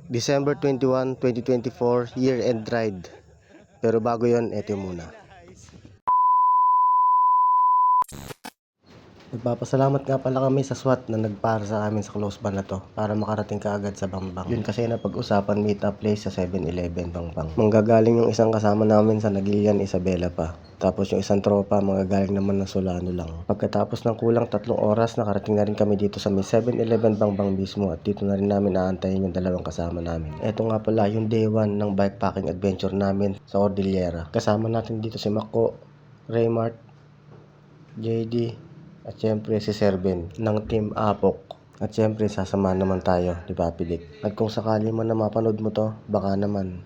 December 21, 2024, year-end ride. Pero bago yon, eto muna. Nagpapasalamat nga pala kami sa SWAT na nagpara sa amin sa close ban na to para makarating kaagad sa Bangbang. Yun kasi napag-usapan meet up place sa 7-Eleven Bangbang. Manggagaling yung isang kasama namin sa Naglian, Isabela pa. Tapos yung isang tropa manggagaling naman ng Solano lang. Pagkatapos ng kulang 3 oras, nakarating na rin kami dito sa may 7-Eleven Bangbang mismo at dito na rin namin aantayin yung dalawang kasama namin. Eto nga pala yung day 1 ng bikepacking adventure namin sa Cordillera. Kasama natin dito si Mako, Raymart, JD, at syempre si Serben ng Team Apok. At syempre sasama naman tayo ni Papi Dick. At kung sakali man na mapanood mo to, baka naman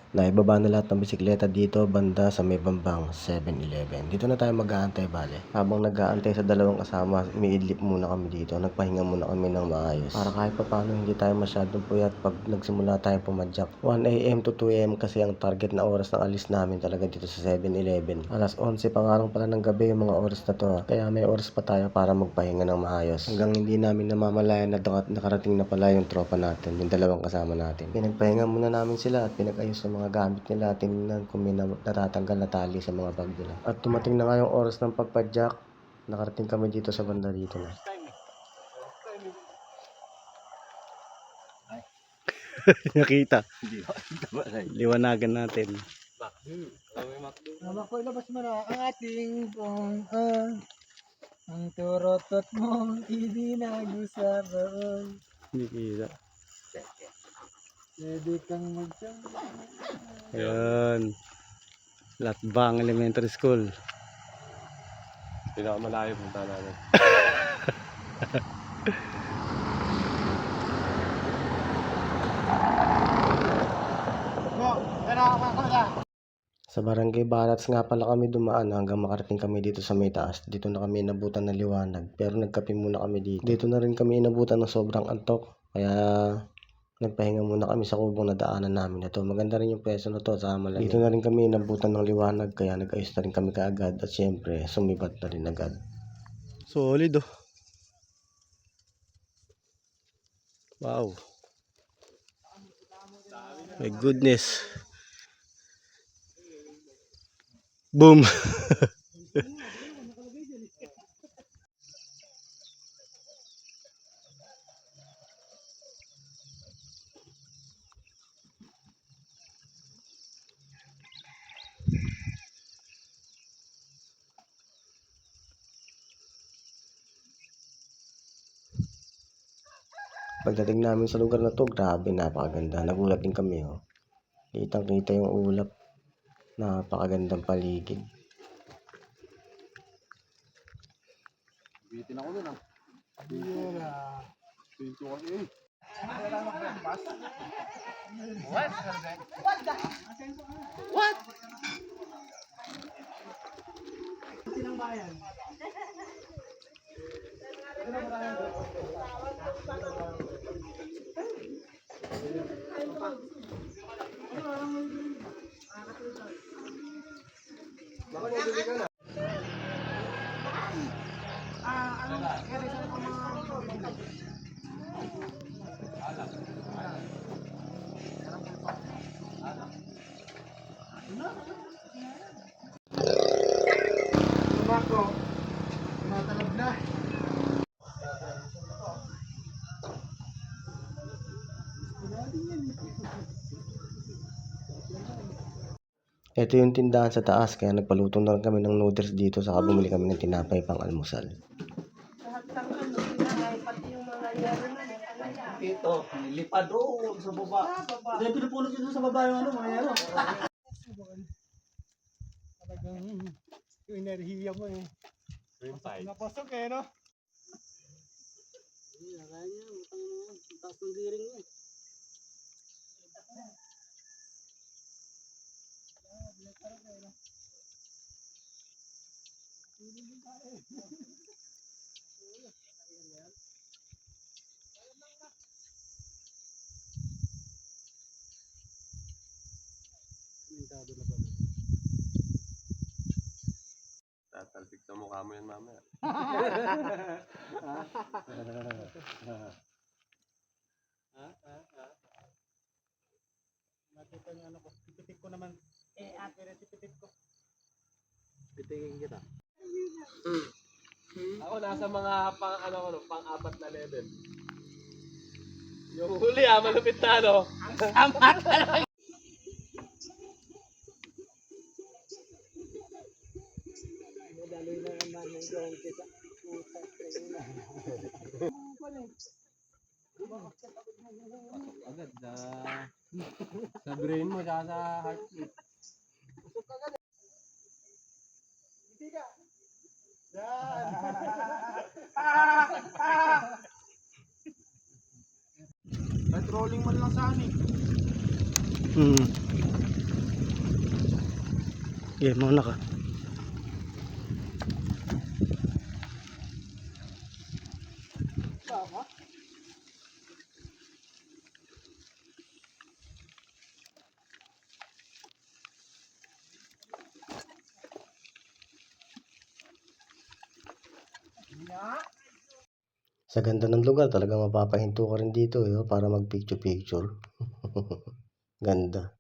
naibaba na lahat ng bisikleta dito banda sa may Bambang 7-Eleven. Dito na tayo mag-aantay bale. Habang nag-aantay sa dalawang kasama, umiidlip muna kami dito. Nagpahinga muna kami ng maayos. Para kahit pa paano hindi tayo masyadong puyat pag nagsimula tayo pumadyak. 1 AM to 2 AM kasi ang target na oras ng alis namin talaga dito sa 7-Eleven. Alas 11 pa nga lang pala ng gabi yung mga oras na to. Kaya may oras pa tayo para magpahinga ng maayos. Hanggang hindi namin namamalayan na nakarating na pala yung tropa natin, yung dalawang kasama natin. Pinagpahinga muna namin sila at pinag-ayos ng mga gamit nila, tingnan kung may natatanggal na tali sa mga bag nila. At tumating na nga yung oras ng pagpadyak, nakarating kami dito sa banda dito na. Nakita. Liwanagan natin. Mama ko, ilabas mo na ang ating ang turotot mong ibinagusaroon. Nakita. Pwede kang magtama. Ayan. Latbang Elementary School. Pinakamalayo punta namin. Sa Barangay Barats nga pala kami dumaan hanggang makarating kami dito sa may taas. Dito na kami inabutan ng liwanag. Pero nagkape muna kami dito. Dito na rin kami inabutan ng sobrang antok. Kaya nagpahinga muna kami sa kubong na daanan namin na to. Maganda rin yung pwesto na to sa malamig. Dito na rin kami inabutan ng liwanag. Kaya nag-ayos na rin kami kaagad. At syempre sumibat na rin agad. Solid oh. Wow. My goodness. Boom. Pagdating namin sa lugar na to, grabe, napakaganda. Nagulat din kami oh. Kitang-kita yung ulap. Napakagandang paligid. Bitin ako dun ah. Pinto kasi eh. What? What? Sinang bayan? Marco, tumatalab na. Ito yung tindahan sa taas, kaya nagpaluto na rin kami ng noodles dito, saka bumili kami ng tinapay pang almusal. Ito, lipad doon sa baba. Hindi, pinupulot yun sa baba yung ano, mga yero. Talagang yung enerhiya mo eh. Napasok eh, no? Kaya taas ng giring mo eh. Tatalpik sa mukha mo yan mamaya. Nakita niyo ano ko, pipitik ko naman. Pero pipitik ko. Pitingin kita. Ako nasa mga pang-apat na level. Yung huli malupit na Daloy na naman ng gawin kita. agad sa brain mo tsaka sa heartbeat. Hindi ka. Yan. Patrolling man lang saan eh. Yeah, mauna ka. Tama. Sa ganda ng lugar, talaga mapapahinto ka rin dito para mag-picture-picture. Ganda.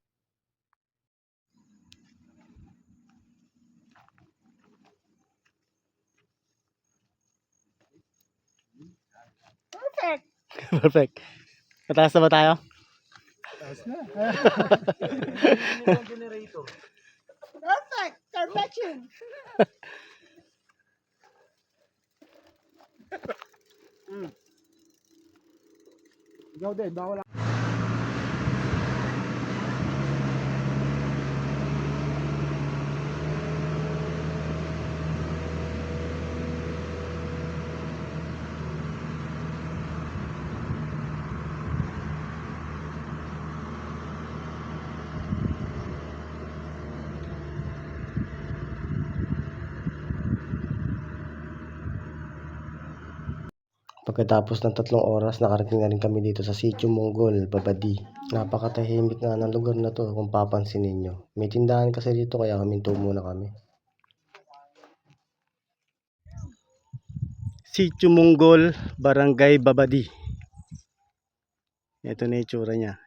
Perfect. Perfect. Mataas na ba tayo? Taas na. Generator. Perfect. Perfection. Ikaw din, bawal. Pagkatapos ng 3 oras, nakarating na rin kami dito sa Sitio Monggol, Babadi. Napakatahimik nga ng lugar na to kung papansin ninyo. May tindahan kasi dito kaya huminto muna kami. Sitio Monggol, Barangay Babadi. Ito na yung itsura niya.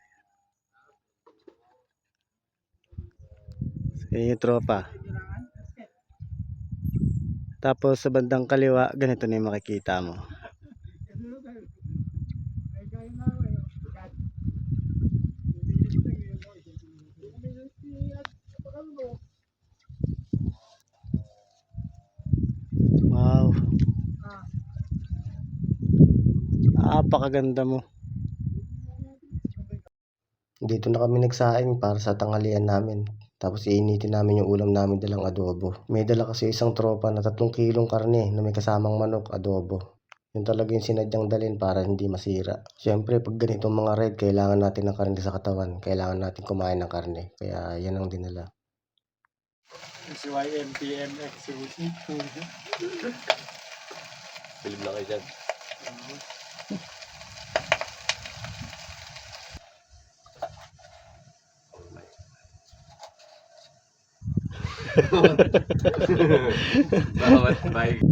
Ayan yung tropa. Tapos sa bandang kaliwa, ganito na yung makikita mo. Wow. Napakaganda mo. Dito na kami nagsaing para sa tanghalian namin. Tapos iinitin namin yung ulam namin dalang adobo. May dala kasi isang tropa na 3 kilong karne na may kasamang manok, adobo. Yun talaga yung sinadyang dalhin para hindi masira. Siyempre pag ganitong mga ride, kailangan natin ng karne sa katawan. Kailangan natin kumain ng karne. Kaya yan ang dinala. SYMTMX. Bilib lang kayo dyan. Bawat bike.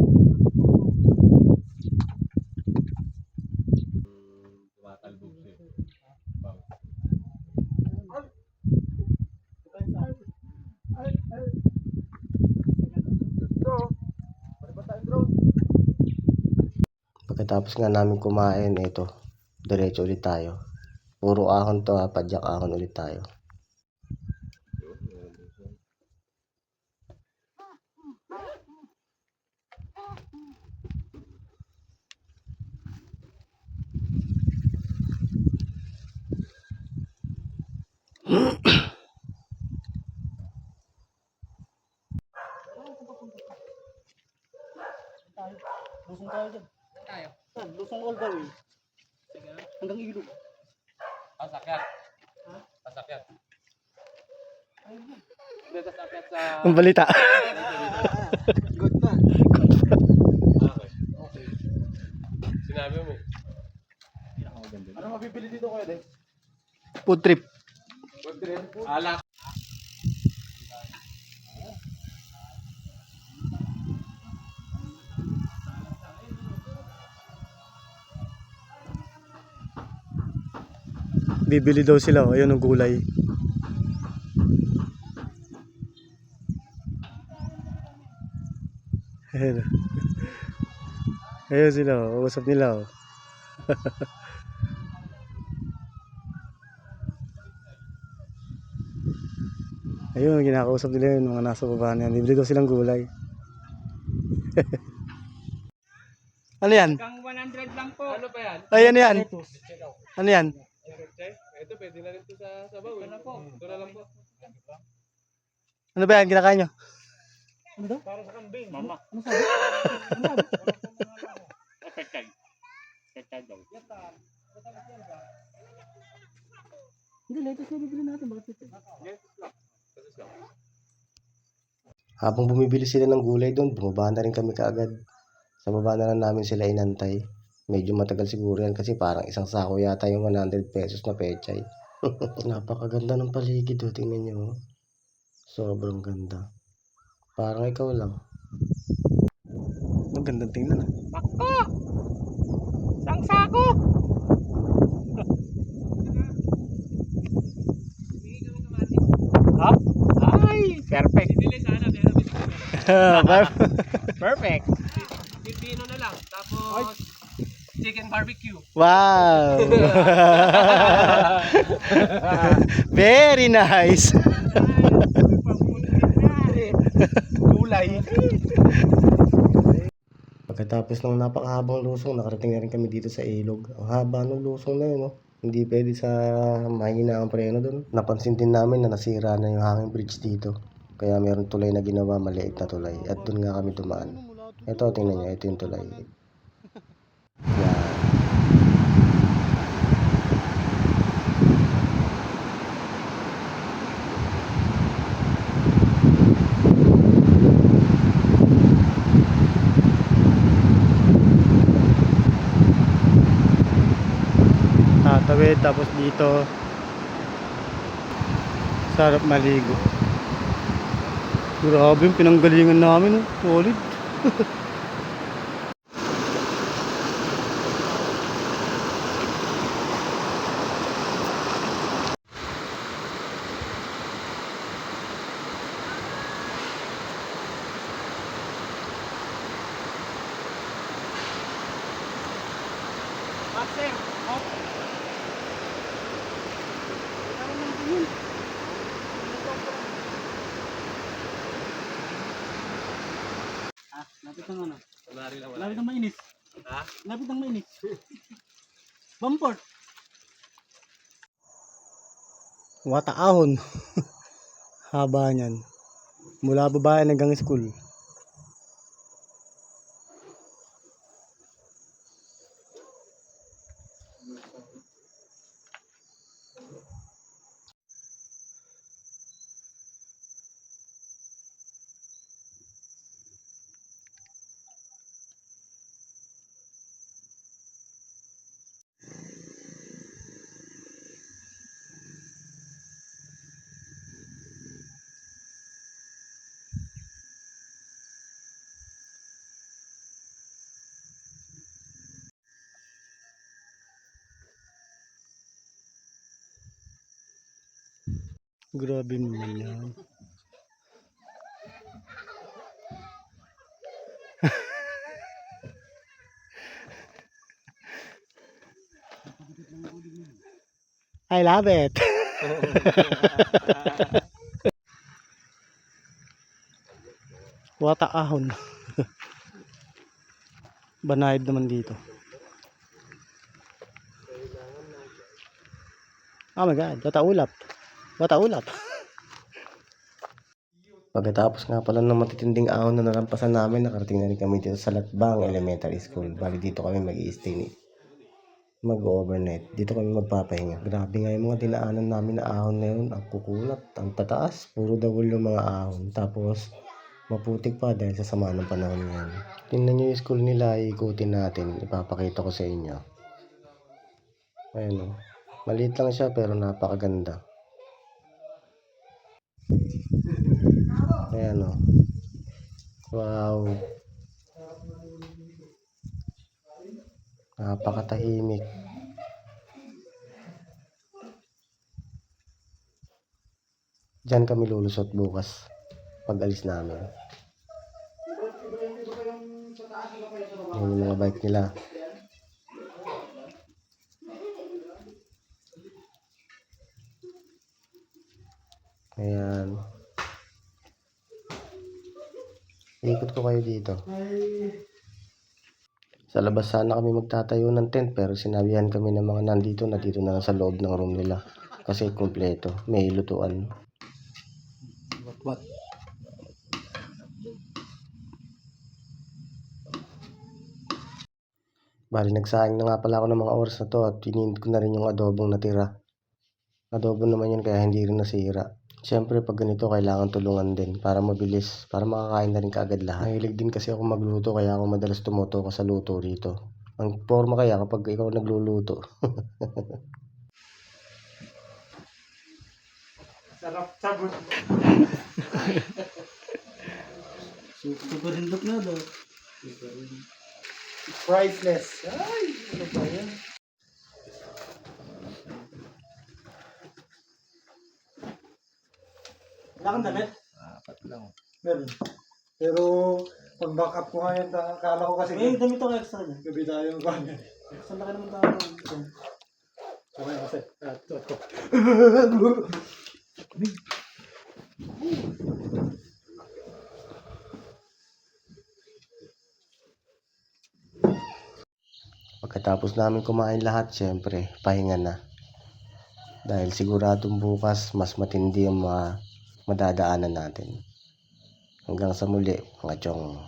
Tumatalbog siya. Pagkatapos nga namin kumain, ito, diretso ulit tayo. Puro ahon to padyak ahon ulit tayo. Lusong tayo dyan. Lusong all the way. Hanggang ilog. Pasakyat. Pasakyat. Hindi, pasakyat sa... Ang balita. Good na. Okay. Sinabi mo eh. Ano mabibili dito kayo, Dex? Food trip. Alak. Bibili daw sila, oh. Ayun ang gulay. Ayun. Ayun sila, oh. Usap nila, oh. Ayun, kinakausap nila yun, mga nasa baba na yan. Bibili daw silang gulay. Ano yan? Hanggang 100 lang po. Ano pa yan? Ay, ano yan? Ano yan? Ito, pwede na rin ito sa sabaw. Ito na po. Ito na lang po. Ano ba yan? Kinakain nyo? Ano daw? Para sa kambing. Mama. Ano sabi? Pekag. Pekag daw. Hindi, lettuce na bibili natin. Bakit ito? Habang bumibili sila ng gulay doon, bumaba na rin kami kaagad. Sa baba na lang namin sila inantay. Medyo matagal siguro yan kasi parang isang sako yata yung 100 pesos na pechay. Napakaganda ng paligid, oh. Tingnan nyo, oh. Sobrang ganda. Parang ikaw lang. Ang ganda tingnan, ah. Bako! Isang sako! Ha? Ay! Perfect. Perfect. Pipino na lang. Tapos, chicken barbecue. Wow! Very nice! Gulay. Pagkatapos ng napakahabang lusong, nakarating na rin kami dito sa ilog. Ang haba ng lusong na yun, oh. Hindi pwede sa mahina ang preno doon. Napansin din namin na nasira na yung hanging bridge dito. Kaya meron tulay na ginawa, maliit na tulay. At doon nga kami dumaan. Ito, tingnan nyo, ito yung tulay. Yan. Tatawid, tapos dito sarap maligo. Grabe yung pinanggalingan namin, oh. Solid. Master! Oh! Ah, lapit ng ano? Lapit ng mainis. Ha? Lapit ng mainis. Bumport. Wataahon. Haba niyan. Mula babae hanggang school. Grabe naman yan. I love it. Wataahon. Banayad naman dito. Oh my God, wataulap. Wataulap. Pagkatapos nga pala ng matitinding ahon na nalampasan namin, nakarating na rin kami dito sa Latbang Elementary School. Bali dito kami mag-i-stay, mag-overnight. Dito kami magpapahinga. Grabe nga yung mga dinaanan namin na ahon na yun. Ang kukunat, ang tataas. Puro dawol yung mga ahon. Tapos maputik pa dahil sa sama ng panahon ngayon. Tingnan nyo yung school nila, iikutin natin. Ipapakita ko sa inyo. Ayan o. Maliit lang siya pero napakaganda. Ayan o. Wow. Napakatahimik. Diyan kami lulusot bukas pag alis namin. Yan yung mga bike nila. Ayan. Ikot ko kayo dito. Sa labas sana kami magtatayo ng tent pero sinabihan kami ng mga nandito na dito na lang sa loob ng room nila. Kasi kumpleto. May lutuan. What? Bali, nagsayang na nga pala ako ng mga oras na to at pinindot ko na rin yung adobong natira. Adobo naman yun kaya hindi rin nasira. Siyempre pag ganito kailangan tulungan din para mabilis, para makakain na rin kaagad lahat. Mahilig din kasi ako magluto kaya ako madalas tumuto ka sa luto rito. Ang forma kaya kapag ikaw nagluluto. Sarap sabon. Super hindot na daw. Priceless. Ay, ano ba yan? Wala kang damit? Apat lang. Meron. Pero, pag back up ko ngayon, akala ko kasi... Eh, damit ako extra niya. Gabi tayo yung kanya. Saan na ka naman tayo? Okay, kasi. Ito. Pagkatapos namin kumain lahat, syempre, pahinga na. Dahil siguradong bukas, mas matindi ang mga madadaanan natin. Hanggang sa muli, mga chong.